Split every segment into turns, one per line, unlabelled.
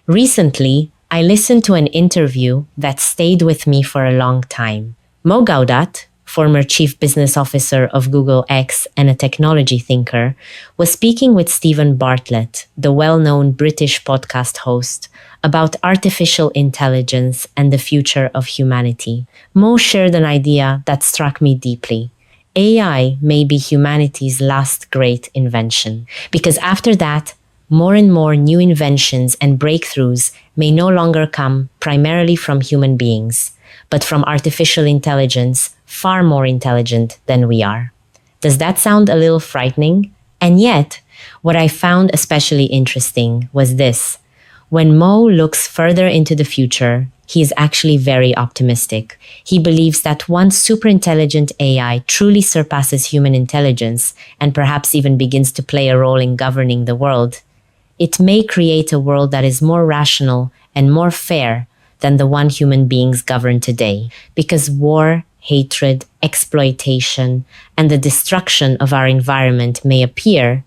Recently, I listened to an interview that stayed with me for a long time. Mo Gaudat, former chief business officer of Google X and a technology thinker, was speaking with Stephen Bartlett, the well-known British podcast host, about artificial intelligence and the future of humanity. Mo shared an idea that struck me deeply. AI may be humanity's last great invention, because after that, more and more new inventions and breakthroughs may no longer come primarily from human beings, but from artificial intelligence far more intelligent than we are. Does that sound a little frightening? And yet, what I found especially interesting was this. When Mo looks further into the future, he is actually very optimistic. He believes that once superintelligent AI truly surpasses human intelligence and perhaps even begins to play a role in governing the world, it may create a world that is more rational and more fair than the one human beings govern today, because war, hatred, exploitation, and the destruction of our environment may appear,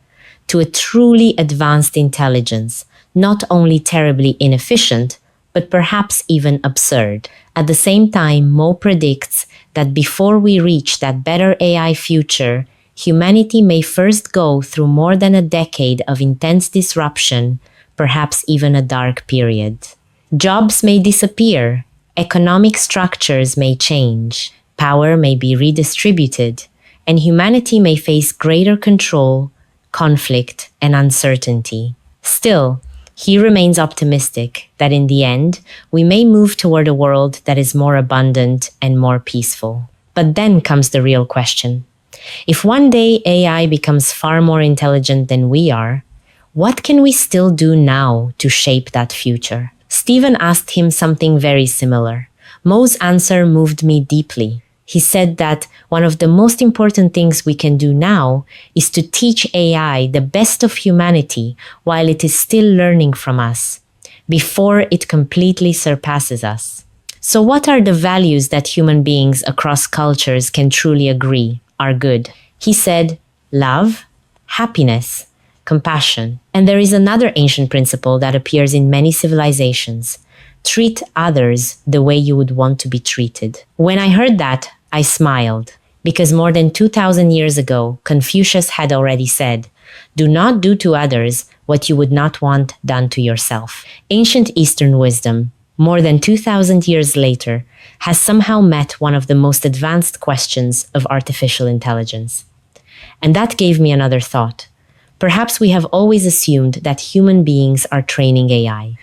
to a truly advanced intelligence, not only terribly inefficient, but perhaps even absurd. At the same time, Mo predicts that before we reach that better AI future, humanity may first go through more than a decade of intense disruption, perhaps even a dark period. Jobs may disappear, economic structures may change, power may be redistributed, and humanity may face greater control, conflict, and uncertainty. Still, he remains optimistic that in the end, we may move toward a world that is more abundant and more peaceful. But then comes the real question. If one day AI becomes far more intelligent than we are, what can we still do now to shape that future? Stephen asked him something very similar. Mo's answer moved me deeply. He said that one of the most important things we can do now is to teach AI the best of humanity while it is still learning from us, before it completely surpasses us. So what are the values that human beings across cultures can truly agree are good? He said, love, happiness, compassion. And there is another ancient principle that appears in many civilizations. Treat others the way you would want to be treated. When I heard that, I smiled, because more than 2,000 years ago, Confucius had already said, "Do not do to others what you would not want done to yourself." Ancient Eastern wisdom, more than 2,000 years later, has somehow met one of the most advanced questions of artificial intelligence. And that gave me another thought. Perhaps we have always assumed that human beings are training AI.